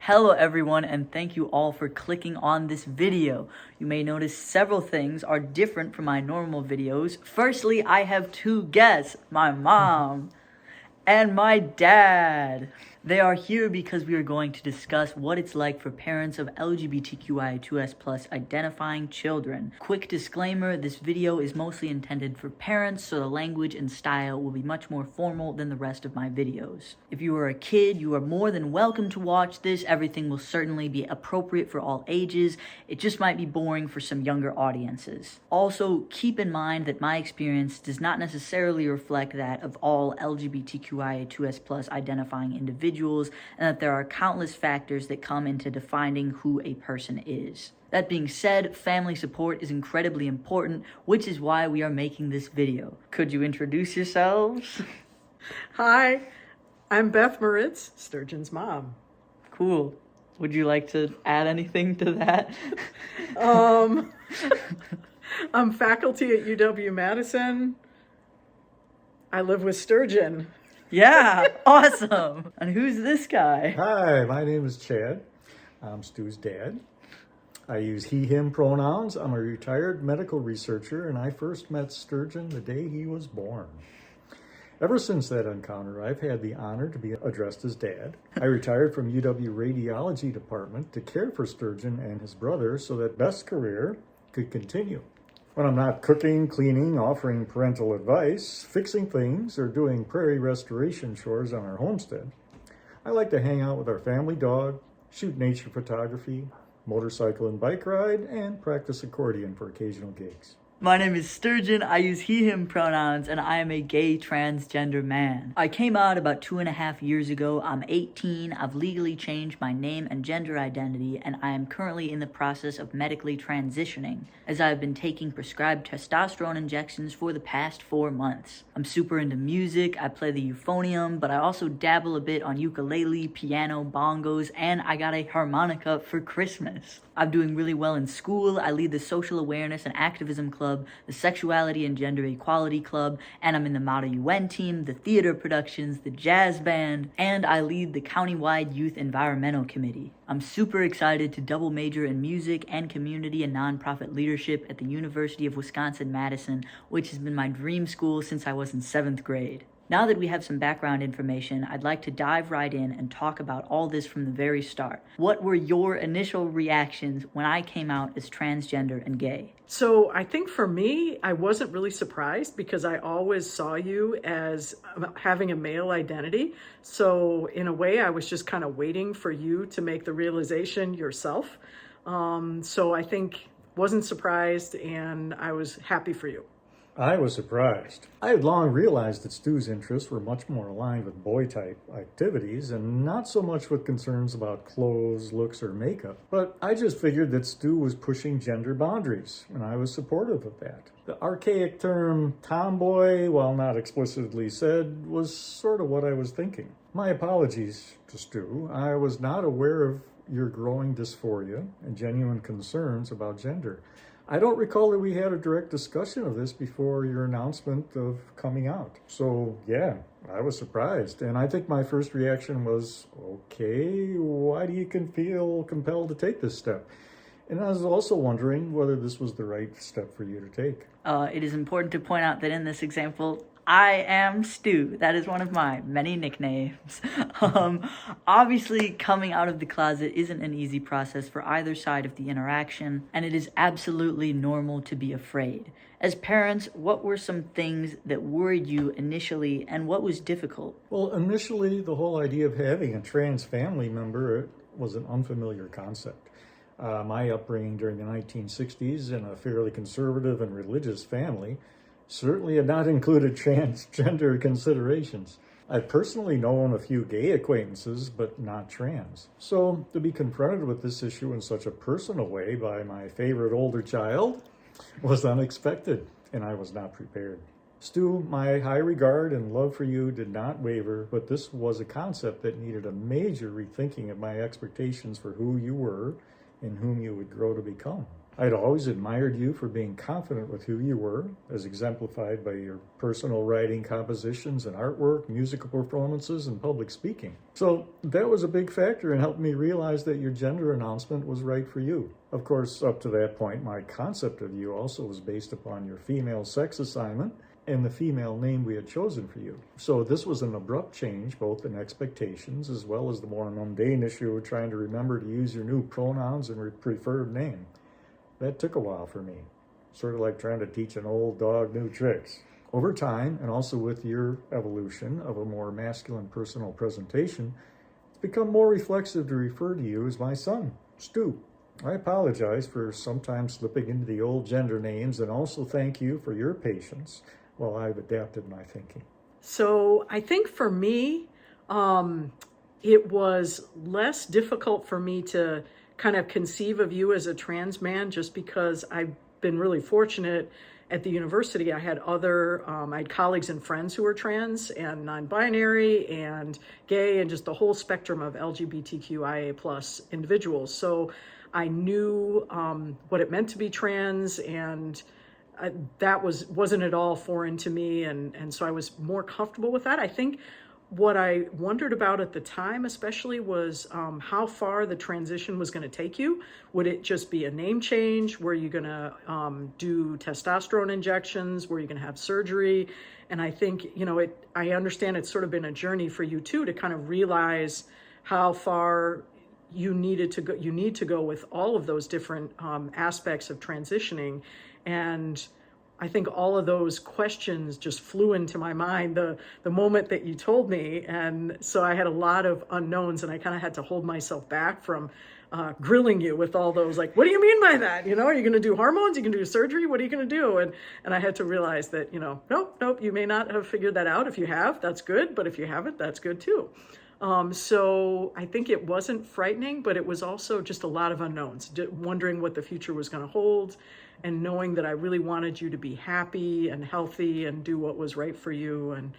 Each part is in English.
Hello everyone, and thank you all for clicking on this video. You may notice several things are different from my normal videos. Firstly, I have two guests, my mom and my dad. They are here because we are going to discuss what it's like for parents of LGBTQIA2S+ identifying children. Quick disclaimer, this video is mostly intended for parents, so the language and style will be much more formal than the rest of my videos. If you are a kid, you are more than welcome to watch this. Everything will certainly be appropriate for all ages. It just might be boring for some younger audiences. Also, keep in mind that my experience does not necessarily reflect that of all LGBTQIA2S+ identifying individuals, and that there are countless factors that come into defining who a person is. That being said, family support is incredibly important, which is why we are making this video. Could you introduce yourselves? Hi, I'm Beth Moritz, Sturgeon's mom. Cool. Would you like to add anything to that? I'm faculty at UW-Madison. I live with Sturgeon. Yeah, awesome. And who's this guy? Hi, my name is Chad. I'm Stu's dad. I use he, him pronouns. I'm a retired medical researcher, and I first met Sturgeon the day he was born. Ever since that encounter, I've had the honor to be addressed as dad. I retired from UW Radiology Department to care for Sturgeon and his brother so that Beth's career could continue. When I'm not cooking, cleaning, offering parental advice, fixing things, or doing prairie restoration chores on our homestead, I like to hang out with our family dog, shoot nature photography, motorcycle and bike ride, and practice accordion for occasional gigs. My name is Sturgeon, I use he, him pronouns, and I am a gay transgender man. I came out about 2.5 years ago. I'm 18, I've legally changed my name and gender identity, and I am currently in the process of medically transitioning, as I have been taking prescribed testosterone injections for the past 4 months. I'm super into music, I play the euphonium, but I also dabble a bit on ukulele, piano, bongos, and I got a harmonica for Christmas. I'm doing really well in school. I lead the Social Awareness and Activism Club, the Sexuality and Gender Equality Club, and I'm in the Model UN team, the theater productions, the jazz band, and I lead the countywide Youth Environmental Committee. I'm super excited to double major in music and community and nonprofit leadership at the University of Wisconsin-Madison, which has been my dream school since I was in 7th grade. Now that we have some background information, I'd like to dive right in and talk about all this from the very start. What were your initial reactions when I came out as transgender and gay? So I think for me, I wasn't really surprised because I always saw you as having a male identity. So in a way, I was just kind of waiting for you to make the realization yourself. So I think wasn't surprised, and I was happy for you. I was surprised. I had long realized that Stu's interests were much more aligned with boy-type activities and not so much with concerns about clothes, looks, or makeup. But I just figured that Stu was pushing gender boundaries, and I was supportive of that. The archaic term tomboy, while not explicitly said, was sort of what I was thinking. My apologies to Stu. I was not aware of your growing dysphoria and genuine concerns about gender. I don't recall that we had a direct discussion of this before your announcement of coming out. So yeah, I was surprised. And I think my first reaction was, okay, why do you feel compelled to take this step? And I was also wondering whether this was the right step for you to take. It is important to point out that in this example, I am Stu. That is one of my many nicknames. Obviously, coming out of the closet isn't an easy process for either side of the interaction, and it is absolutely normal to be afraid. As parents, what were some things that worried you initially, and what was difficult? Well, initially, the whole idea of having a trans family member was an unfamiliar concept. My upbringing during the 1960s in a fairly conservative and religious family certainly had not included transgender considerations. I've personally known a few gay acquaintances, but not trans. So to be confronted with this issue in such a personal way by my favorite older child was unexpected, and I was not prepared. Stu, my high regard and love for you did not waver, but this was a concept that needed a major rethinking of my expectations for who you were and whom you would grow to become. I'd always admired you for being confident with who you were, as exemplified by your personal writing compositions and artwork, musical performances, and public speaking. So that was a big factor in helping me realize that your gender announcement was right for you. Of course, up to that point, my concept of you also was based upon your female sex assignment and the female name we had chosen for you. So this was an abrupt change, both in expectations as well as the more mundane issue of trying to remember to use your new pronouns and your preferred name. That took a while for me, sort of like trying to teach an old dog new tricks. Over time, and also with your evolution of a more masculine personal presentation, it's become more reflexive to refer to you as my son, Stu. I apologize for sometimes slipping into the old gender names, and also thank you for your patience while I've adapted my thinking. So I think for me, it was less difficult for me to kind of conceive of you as a trans man, just because I've been really fortunate at the university. I had I had colleagues and friends who were trans and non-binary and gay and just the whole spectrum of LGBTQIA plus individuals. So I knew what it meant to be trans, and that wasn't at all foreign to me. And so I was more comfortable with that. I think what I wondered about at the time especially was how far the transition was going to take you. Would it just be a name change? Were you going to do testosterone injections? Were you going to have surgery? And I think, I understand it's sort of been a journey for you too, to kind of realize how far you need to go with all of those different aspects of transitioning. And I think all of those questions just flew into my mind the moment that you told me. And so I had a lot of unknowns, and I kind of had to hold myself back from grilling you with all those, like, what do you mean by that? Are you going to do hormones? You can do surgery? What are you going to do? And I had to realize that, nope, you may not have figured that out. If you have, that's good. But if you haven't, that's good too. So I think it wasn't frightening, but it was also just a lot of unknowns, wondering what the future was going to hold, and knowing that I really wanted you to be happy and healthy and do what was right for you. And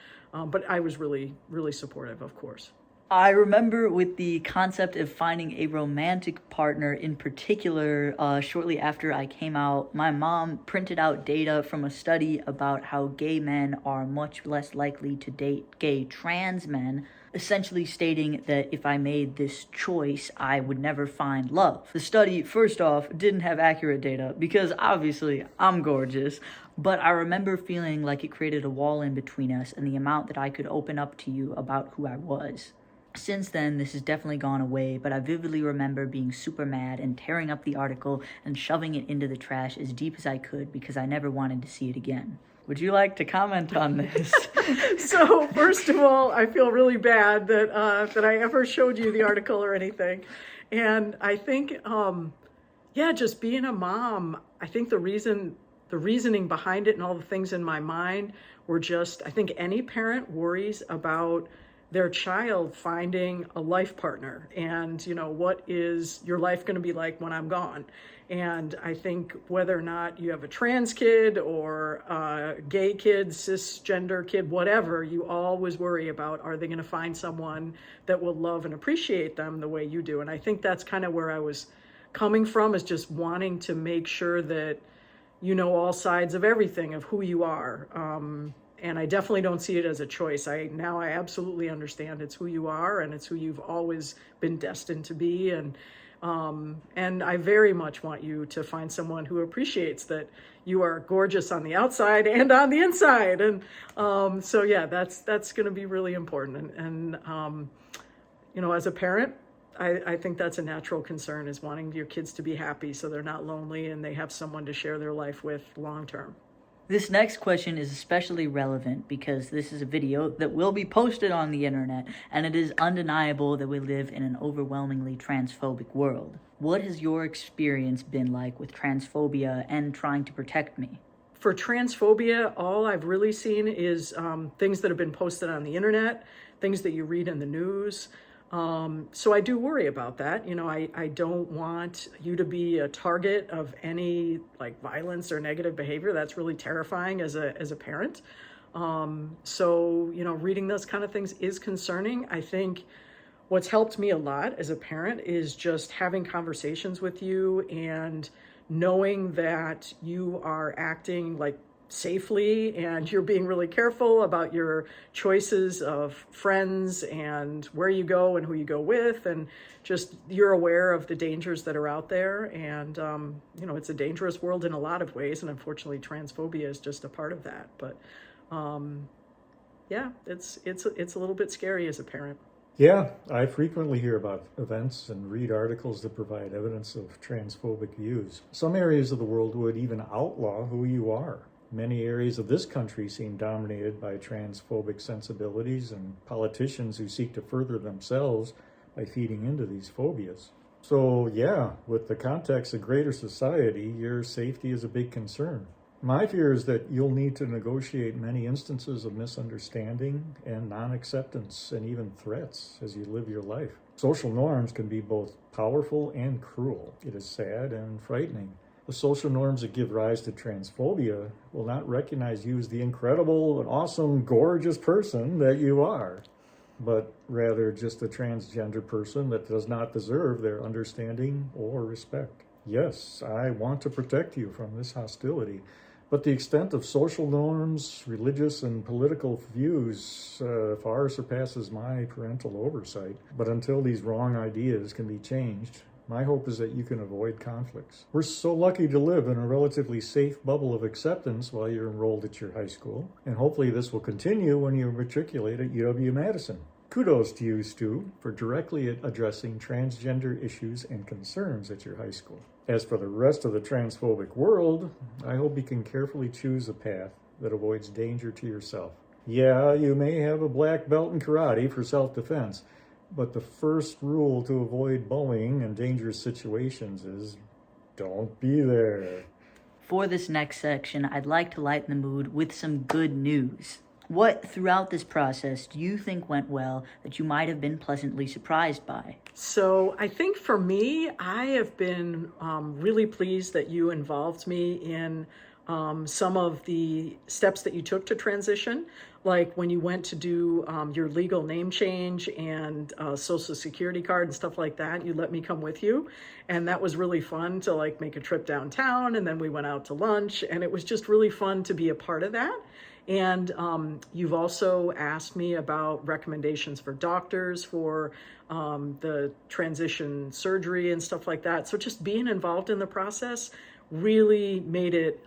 but I was really, really supportive, of course. I remember with the concept of finding a romantic partner in particular, shortly after I came out, my mom printed out data from a study about how gay men are much less likely to date gay trans men, essentially stating that if I made this choice, I would never find love. The study, first off, didn't have accurate data because obviously I'm gorgeous, but I remember feeling like it created a wall in between us and the amount that I could open up to you about who I was. Since then, this has definitely gone away, but I vividly remember being super mad and tearing up the article and shoving it into the trash as deep as I could because I never wanted to see it again. Would you like to comment on this? So, first of all, I feel really bad that I ever showed you the article or anything. And I think, just being a mom, I think the reasoning behind it and all the things in my mind were just, I think any parent worries about their child finding a life partner and, what is your life going to be like when I'm gone? And I think whether or not you have a trans kid or a gay kid, cisgender kid, whatever, you always worry about, are they going to find someone that will love and appreciate them the way you do? And I think that's kind of where I was coming from, is just wanting to make sure that you know all sides of everything of who you are. And I definitely don't see it as a choice. I absolutely understand it's who you are, and it's who you've always been destined to be. And I very much want you to find someone who appreciates that you are gorgeous on the outside and on the inside. And that's going to be really important. And as a parent, I think that's a natural concern, is wanting your kids to be happy so they're not lonely and they have someone to share their life with long term. This next question is especially relevant because this is a video that will be posted on the internet, and it is undeniable that we live in an overwhelmingly transphobic world. What has your experience been like with transphobia and trying to protect me? For transphobia, all I've really seen is things that have been posted on the internet, things that you read in the news. So I do worry about that. I don't want you to be a target of any violence or negative behavior. That's really terrifying as a parent. Reading those kind of things is concerning. I think what's helped me a lot as a parent is just having conversations with you and knowing that you are acting like safely and you're being really careful about your choices of friends and where you go and who you go with, and just you're aware of the dangers that are out there. And it's a dangerous world in a lot of ways, and unfortunately transphobia is just a part of that. But yeah, it's a little bit scary as a parent. Yeah, I frequently hear about events and read articles that provide evidence of transphobic views. Some areas of the world would even outlaw who you are. Many areas of this country seem dominated by transphobic sensibilities and politicians who seek to further themselves by feeding into these phobias. So yeah, with the context of greater society, your safety is a big concern. My fear is that you'll need to negotiate many instances of misunderstanding and non-acceptance and even threats as you live your life. Social norms can be both powerful and cruel. It is sad and frightening. The social norms that give rise to transphobia will not recognize you as the incredible and awesome, gorgeous person that you are, but rather just a transgender person that does not deserve their understanding or respect. Yes, I want to protect you from this hostility, but the extent of social norms, religious and political views far surpasses my parental oversight. But until these wrong ideas can be changed, my hope is that you can avoid conflicts. We're so lucky to live in a relatively safe bubble of acceptance while you're enrolled at your high school, and hopefully this will continue when you matriculate at UW-Madison. Kudos to you, Stu, for directly addressing transgender issues and concerns at your high school. As for the rest of the transphobic world, I hope you can carefully choose a path that avoids danger to yourself. Yeah, you may have a black belt in karate for self-defense, but the first rule to avoid bullying and dangerous situations is don't be there. For this next section, I'd like to lighten the mood with some good news. What throughout this process do you think went well that you might have been pleasantly surprised by? So I think for me, I have been really pleased that you involved me in some of the steps that you took to transition, like when you went to do your legal name change and social security card and stuff like that. You let me come with you, and that was really fun to like make a trip downtown, and then we went out to lunch, and it was just really fun to be a part of that. And you've also asked me about recommendations for doctors for the transition surgery and stuff like that. So just being involved in the process really made it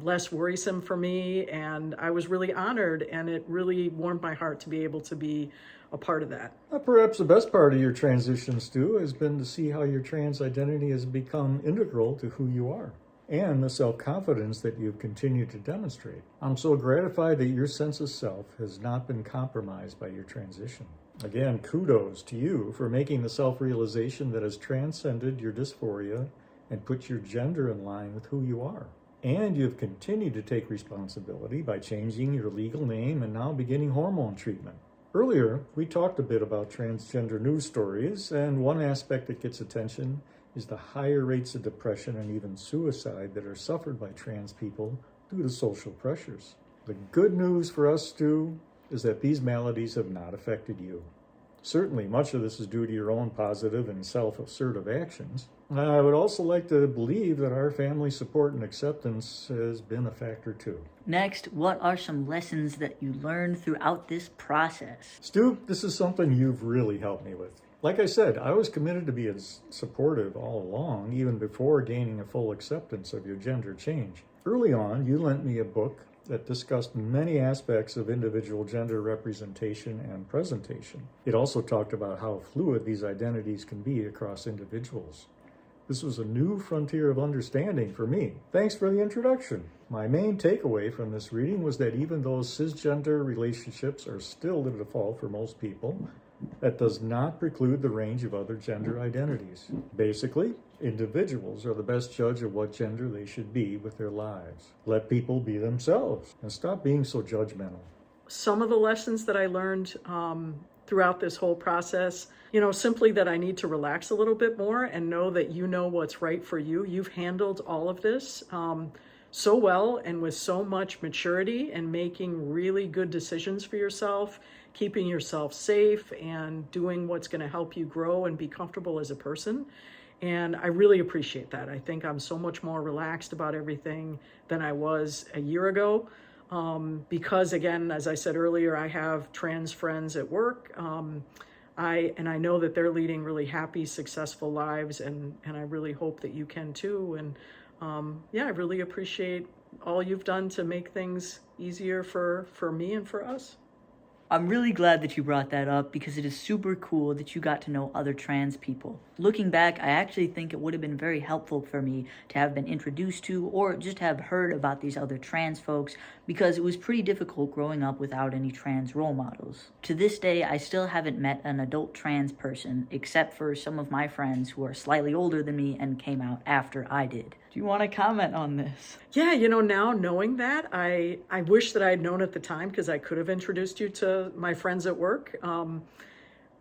less worrisome for me. And I was really honored, and it really warmed my heart to be able to be a part of that. Perhaps the best part of your transition, Stu, has been to see how your trans identity has become integral to who you are, and the self-confidence that you've continued to demonstrate. I'm so gratified that your sense of self has not been compromised by your transition. Again, kudos to you for making the self-realization that has transcended your dysphoria and put your gender in line with who you are. And you've continued to take responsibility by changing your legal name and now beginning hormone treatment. Earlier, we talked a bit about transgender news stories, and one aspect that gets attention is the higher rates of depression and even suicide that are suffered by trans people due to social pressures. The good news for us, Stu, is that these maladies have not affected you. Certainly, much of this is due to your own positive and self-assertive actions. I would also like to believe that our family support and acceptance has been a factor too. Next, what are some lessons that you learned throughout this process? Stu, this is something you've really helped me with. Like I said, I was committed to be as supportive all along, even before gaining a full acceptance of your gender change. Early on, you lent me a book that discussed many aspects of individual gender representation and presentation. It also talked about how fluid these identities can be across individuals. This was a new frontier of understanding for me. Thanks for the introduction. My main takeaway from this reading was that even though cisgender relationships are still the default for most people, that does not preclude the range of other gender identities. Basically, individuals are the best judge of what gender they should be with their lives. Let people be themselves and stop being so judgmental. Some of the lessons that I learned throughout this whole process, simply that I need to relax a little bit more and know that you know what's right for you. You've handled all of this so well and with so much maturity and making really good decisions for yourself, keeping yourself safe and doing what's going to help you grow and be comfortable as a person. And I really appreciate that. I think I'm so much more relaxed about everything than I was a year ago. Because again, as I said earlier, I have trans friends at work. I know that they're leading really happy, successful lives, and I really hope that you can too. And yeah, I really appreciate all you've done to make things easier for me and for us. I'm really glad that you brought that up because it is super cool that you got to know other trans people. Looking back, I actually think it would have been very helpful for me to have been introduced to or just have heard about these other trans folks because it was pretty difficult growing up without any trans role models. To this day, I still haven't met an adult trans person except for some of my friends who are slightly older than me and came out after I did. Do you want to comment on this? Yeah, now knowing that, I wish that I had known at the time because I could have introduced you to my friends at work.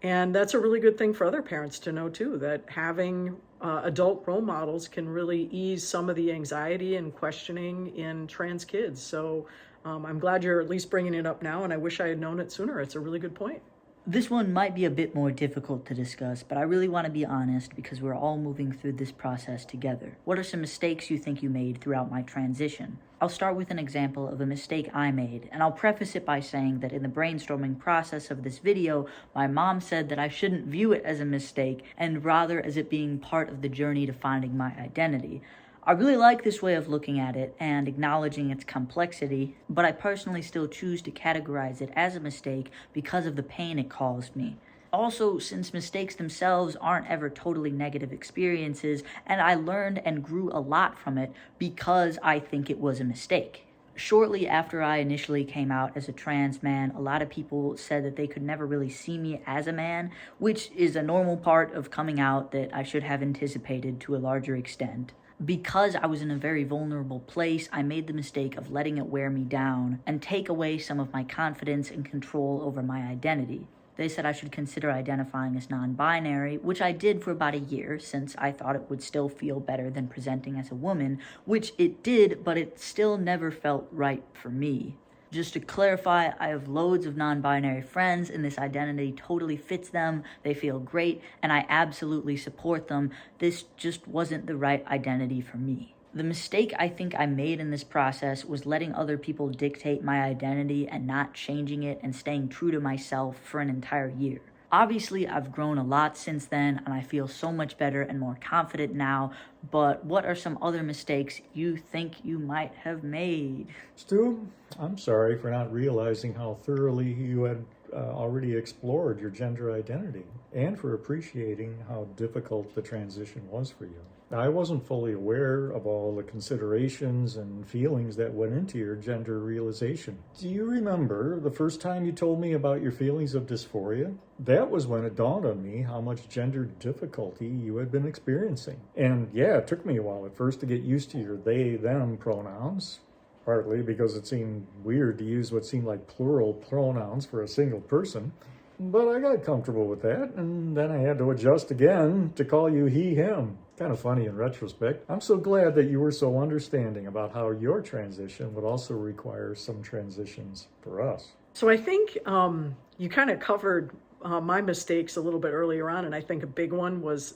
And that's a really good thing for other parents to know too, that having adult role models can really ease some of the anxiety and questioning in trans kids. So I'm glad you're at least bringing it up now, and I wish I had known it sooner. It's a really good point. This one might be a bit more difficult to discuss, but I really want to be honest because we're all moving through this process together. What are some mistakes you think you made throughout my transition? I'll start with an example of a mistake I made, and I'll preface it by saying that in the brainstorming process of this video, my mom said that I shouldn't view it as a mistake and rather as it being part of the journey to finding my identity. I really like this way of looking at it and acknowledging its complexity, but I personally still choose to categorize it as a mistake because of the pain it caused me. Also, since mistakes themselves aren't ever totally negative experiences, and I learned and grew a lot from it because I think it was a mistake. Shortly after I initially came out as a trans man, a lot of people said that they could never really see me as a man, which is a normal part of coming out that I should have anticipated to a larger extent. Because I was in a very vulnerable place, I made the mistake of letting it wear me down and take away some of my confidence and control over my identity. They said I should consider identifying as non-binary, which I did for about a year since I thought it would still feel better than presenting as a woman, which it did, but it still never felt right for me. Just to clarify, I have loads of non-binary friends and this identity totally fits them, they feel great, and I absolutely support them. This just wasn't the right identity for me. The mistake I think I made in this process was letting other people dictate my identity and not changing it and staying true to myself for an entire year. Obviously, I've grown a lot since then, and I feel so much better and more confident now, but what are some other mistakes you think you might have made? Stu, I'm sorry for not realizing how thoroughly you had already explored your gender identity and for appreciating how difficult the transition was for you. I wasn't fully aware of all the considerations and feelings that went into your gender realization. Do you remember the first time you told me about your feelings of dysphoria? That was when it dawned on me how much gender difficulty you had been experiencing. And yeah, it took me a while at first to get used to your they, them pronouns. Partly because it seemed weird to use what seemed like plural pronouns for a single person. But I got comfortable with that, and then I had to adjust again to call you he, him. Kind of funny in retrospect. I'm so glad that you were so understanding about how your transition would also require some transitions for us. So I think you kind of covered my mistakes a little bit earlier on, and I think a big one was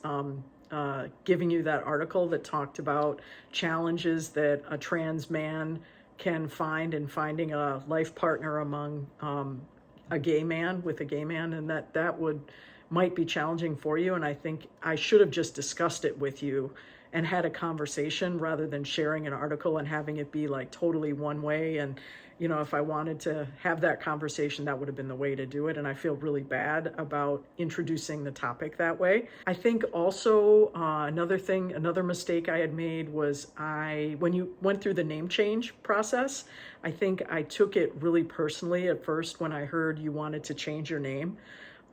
giving you that article that talked about challenges that a trans man can find in finding a life partner among a gay man with a gay man, and that might be challenging for you. And I think I should have just discussed it with you and had a conversation rather than sharing an article and having it be like totally one way. And if I wanted to have that conversation, that would have been the way to do it. And I feel really bad about introducing the topic that way. I think also another mistake I had made was when you went through the name change process, I think I took it really personally at first when I heard you wanted to change your name,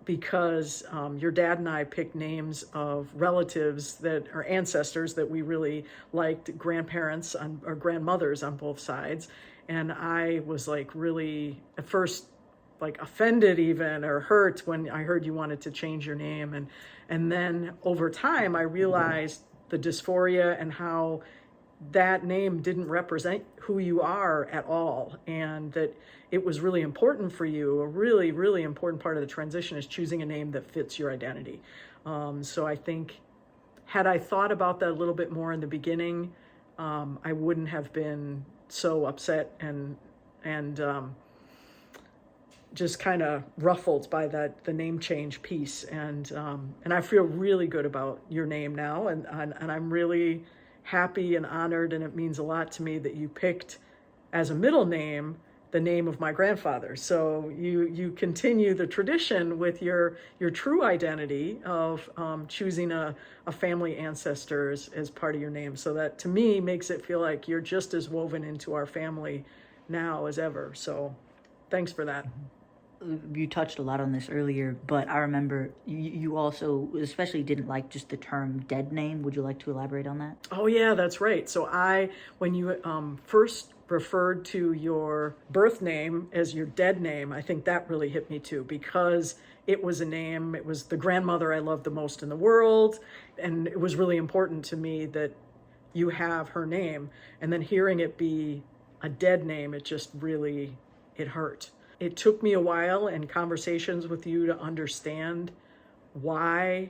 because your dad and I picked names of relatives that are ancestors that we really liked, grandparents or grandmothers on both sides. And I was like really at first like offended even or hurt when I heard you wanted to change your name. And then over time I realized the dysphoria and how that name didn't represent who you are at all, and that it was really important for you. A really, really important part of the transition is choosing a name that fits your identity. So I think had I thought about that a little bit more in the beginning, I wouldn't have been so upset and just kind of ruffled by the name change piece. And I feel really good about your name now, and I'm really happy and honored, and it means a lot to me that you picked as a middle name the name of my grandfather. So you continue the tradition with your true identity of choosing a family ancestor as part of your name. So that, to me, makes it feel like you're just as woven into our family now as ever. So thanks for that. You touched a lot on this earlier, but I remember you also especially didn't like just the term dead name. Would you like to elaborate on that? Oh yeah, that's right. So when you first referred to your birth name as your dead name, I think that really hit me too, because it was a name, it was the grandmother I loved the most in the world, and it was really important to me that you have her name. And then hearing it be a dead name, it just really, it hurt. It took me a while and conversations with you to understand why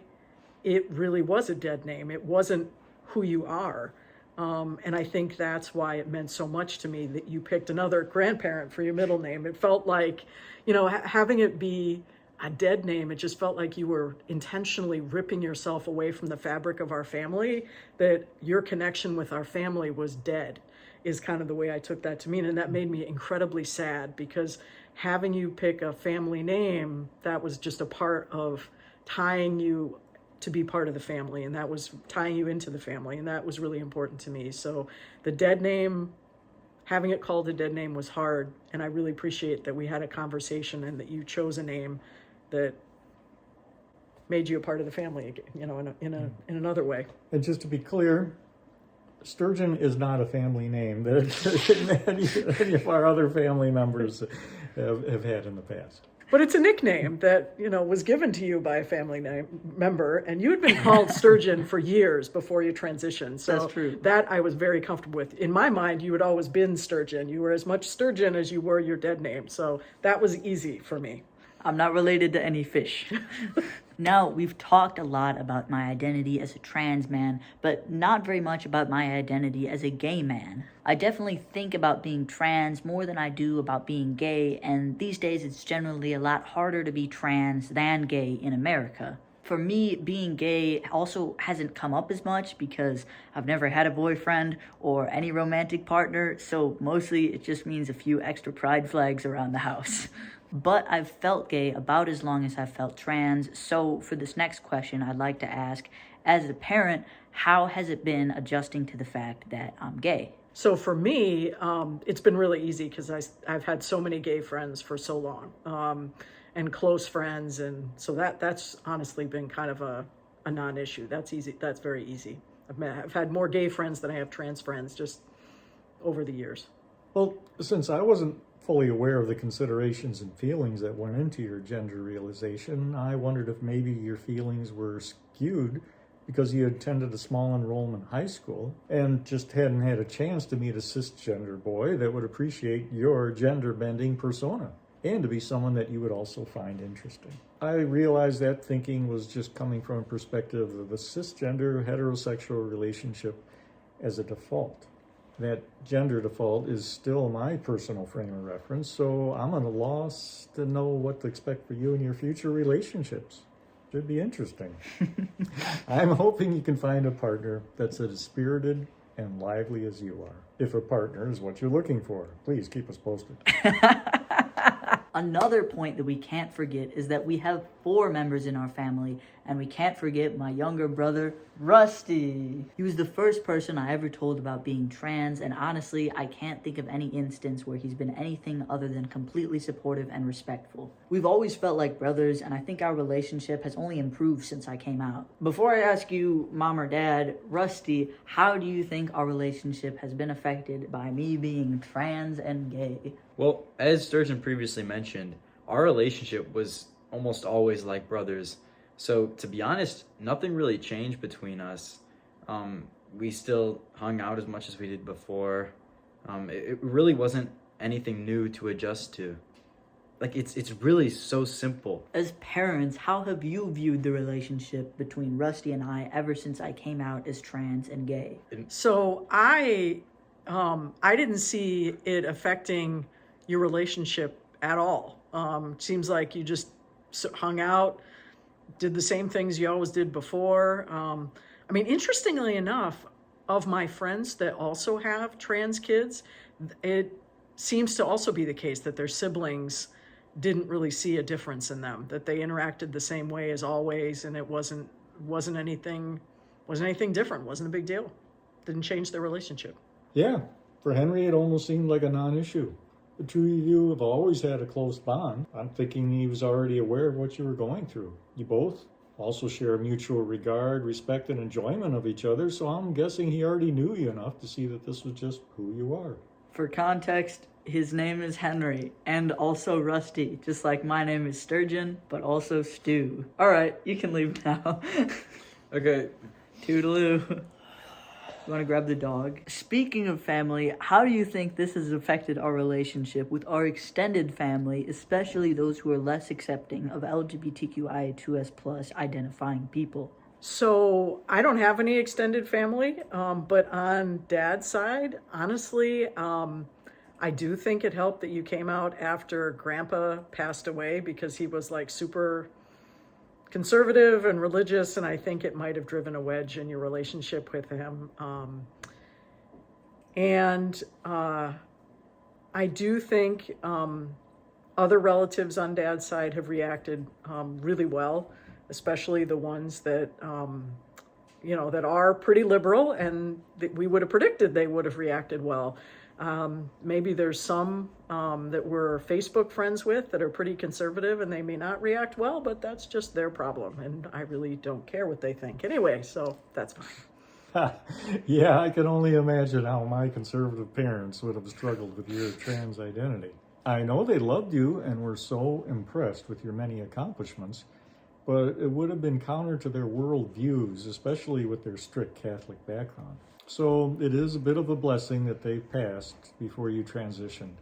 it really was a dead name. It wasn't who you are. And I think that's why it meant so much to me that you picked another grandparent for your middle name. It felt like, having it be a dead name, it just felt like you were intentionally ripping yourself away from the fabric of our family, that your connection with our family was dead, is kind of the way I took that to mean. And that made me incredibly sad, because having you pick a family name, that was just a part of tying you to be part of the family, and that was tying you into the family, and that was really important to me. So the dead name, having it called a dead name, was hard, and I really appreciate that we had a conversation and that you chose a name that made you a part of the family, in another way. And just to be clear, Sturgeon is not a family name that any of our other family members have had in the past. But it's a nickname that, was given to you by a family member, and you had been called Sturgeon for years before you transitioned. So That's true. That I was very comfortable with. In my mind, you had always been Sturgeon. You were as much Sturgeon as you were your dead name. So that was easy for me. I'm not related to any fish. Now, we've talked a lot about my identity as a trans man, but not very much about my identity as a gay man. I definitely think about being trans more than I do about being gay, and these days it's generally a lot harder to be trans than gay in America. For me, being gay also hasn't come up as much because I've never had a boyfriend or any romantic partner, so mostly it just means a few extra pride flags around the house. But I've felt gay about as long as I've felt trans, so for this next question, I'd like to ask, as a parent, how has it been adjusting to the fact that I'm gay? So for me, it's been really easy because I've had so many gay friends for so long, and close friends, and so that's honestly been kind of a non-issue. That's easy. That's very easy. I've had more gay friends than I have trans friends just over the years. Well, since I wasn't fully aware of the considerations and feelings that went into your gender realization, I wondered if maybe your feelings were skewed because you attended a small enrollment high school and just hadn't had a chance to meet a cisgender boy that would appreciate your gender-bending persona and to be someone that you would also find interesting. I realized that thinking was just coming from a perspective of a cisgender heterosexual relationship as a default. That gender default is still my personal frame of reference, so I'm at a loss to know what to expect for you in your future relationships. Should be interesting. I'm hoping you can find a partner that's as spirited and lively as you are. If a partner is what you're looking for, please keep us posted. Another point that we can't forget is that we have 4 members in our family, and we can't forget my younger brother, Rusty. He was the first person I ever told about being trans, and honestly, I can't think of any instance where he's been anything other than completely supportive and respectful. We've always felt like brothers, and I think our relationship has only improved since I came out. Before I ask you, Mom or Dad, Rusty, how do you think our relationship has been affected by me being trans and gay? Well, as Sturgeon previously mentioned, our relationship was almost always like brothers. So, to be honest, nothing really changed between us. We still hung out as much as we did before. It really wasn't anything new to adjust to. Like it's really so simple. As parents, how have you viewed the relationship between Rusty and I ever since I came out as trans and gay? So I didn't see it affecting your relationship at all. Seems like you just hung out, did the same things you always did before. I mean, interestingly enough, of my friends that also have trans kids, it seems to also be the case that their siblings didn't really see a difference in them, that they interacted the same way as always, and it wasn't anything different, wasn't a big deal. Didn't change their relationship. Yeah, for Henry, it almost seemed like a non-issue. The two of you have always had a close bond. I'm thinking he was already aware of what you were going through. You both also share a mutual regard, respect, and enjoyment of each other, so I'm guessing he already knew you enough to see that this was just who you are. For context, his name is Henry, and also Rusty, just like my name is Sturgeon, but also Stu. Alright, you can leave now. Okay. Toodaloo. You want to grab the dog? Speaking of family, how do you think this has affected our relationship with our extended family, especially those who are less accepting of LGBTQIA2S+ identifying people? So I don't have any extended family, but on Dad's side, honestly, I do think it helped that you came out after Grandpa passed away, because he was like super conservative and religious, and I think it might have driven a wedge in your relationship with him. I do think other relatives on Dad's side have reacted really well, especially the ones that that are pretty liberal, and that we would have predicted they would have reacted well. Maybe there's some that we're Facebook friends with that are pretty conservative, and they may not react well, but that's just their problem, and I really don't care what they think anyway, so that's fine. Yeah, I can only imagine how my conservative parents would have struggled with your trans identity. I know they loved you and were so impressed with your many accomplishments, but it would have been counter to their world views, especially with their strict Catholic background. So it is a bit of a blessing that they passed before you transitioned,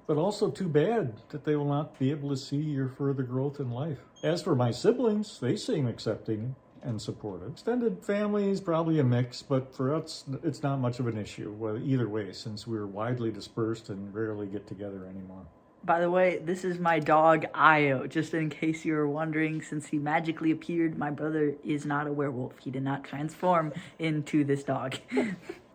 but also too bad that they will not be able to see your further growth in life. As for my siblings, they seem accepting and supportive. Extended family is probably a mix, but for us, it's not much of an issue, well, either way, since we're widely dispersed and rarely get together anymore. By the way, this is my dog, Io, just in case you were wondering. Since he magically appeared, my brother is not a werewolf. He did not transform into this dog.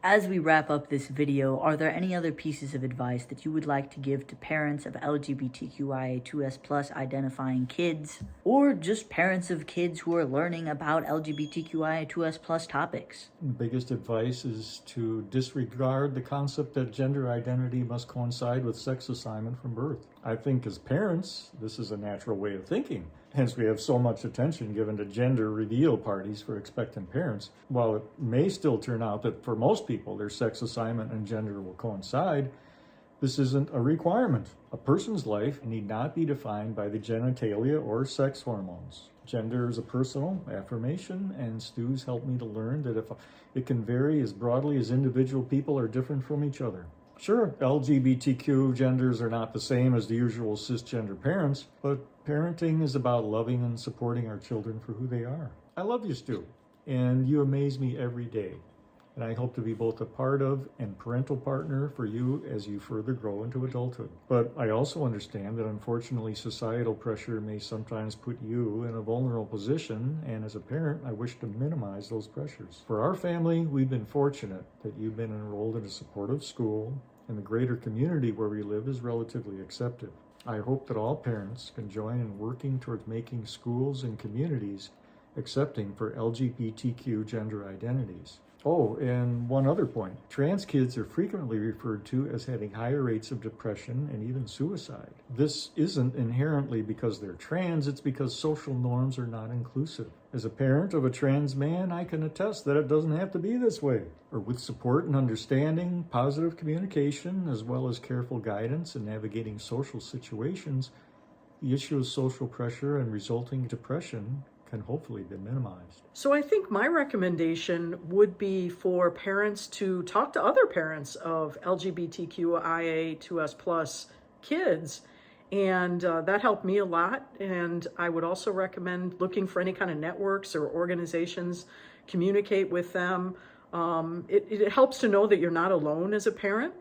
As we wrap up this video, are there any other pieces of advice that you would like to give to parents of LGBTQIA2S+ identifying kids, or just parents of kids who are learning about LGBTQIA2S+ topics? The biggest advice is to disregard the concept that gender identity must coincide with sex assignment from birth. I think as parents, this is a natural way of thinking. Hence, we have so much attention given to gender reveal parties for expectant parents. While it may still turn out that for most people their sex assignment and gender will coincide, this isn't a requirement. A person's life need not be defined by the genitalia or sex hormones. Gender is a personal affirmation, and Stu's helped me to learn that it can vary as broadly as individual people are different from each other. Sure, LGBTQ genders are not the same as the usual cisgender parents, but parenting is about loving and supporting our children for who they are. I love you, Stu, and you amaze me every day. And I hope to be both a part of and parental partner for you as you further grow into adulthood. But I also understand that unfortunately societal pressure may sometimes put you in a vulnerable position, and as a parent, I wish to minimize those pressures. For our family, we've been fortunate that you've been enrolled in a supportive school, and the greater community where we live is relatively accepting. I hope that all parents can join in working towards making schools and communities accepting for LGBTQ gender identities. Oh, and one other point. Trans kids are frequently referred to as having higher rates of depression and even suicide. This isn't inherently because they're trans, it's because social norms are not inclusive. As a parent of a trans man, I can attest that it doesn't have to be this way. Or with support and understanding, positive communication, as well as careful guidance in navigating social situations, the issue of social pressure and resulting depression can hopefully be minimized. So I think my recommendation would be for parents to talk to other parents of LGBTQIA2S+ kids And that helped me a lot. And I would also recommend looking for any kind of networks or organizations, communicate with them. It helps to know that you're not alone as a parent,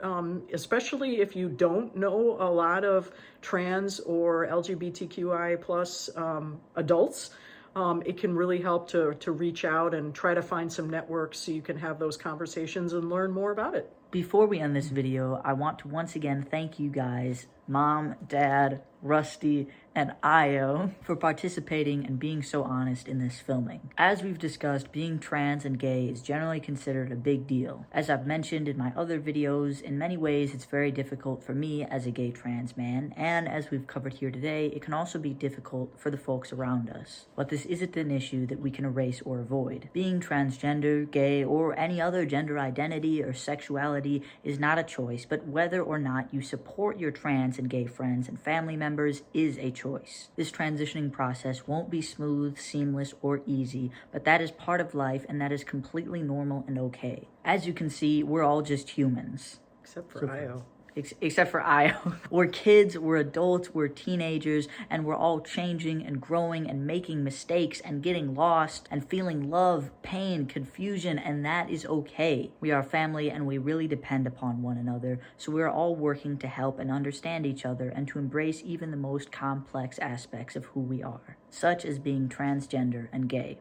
especially if you don't know a lot of trans or LGBTQI plus adults. It can really help to reach out and try to find some networks so you can have those conversations and learn more about it. Before we end this video, I want to once again thank you guys, Mom, Dad, Rusty, and Io, for participating and being so honest in this filming. As we've discussed, being trans and gay is generally considered a big deal. As I've mentioned in my other videos, in many ways it's very difficult for me as a gay trans man, and as we've covered here today, it can also be difficult for the folks around us. But this isn't an issue that we can erase or avoid. Being transgender, gay, or any other gender identity or sexuality is not a choice, but whether or not you support your trans and gay friends and family members is a choice. This transitioning process won't be smooth, seamless, or easy, but that is part of life and that is completely normal and okay. As you can see, we're all just humans. Except for Io. Except for Io. We're kids, we're adults, we're teenagers, and we're all changing and growing and making mistakes and getting lost and feeling love, pain, confusion, and that is okay. We are family and we really depend upon one another, so we are all working to help and understand each other and to embrace even the most complex aspects of who we are, such as being transgender and gay.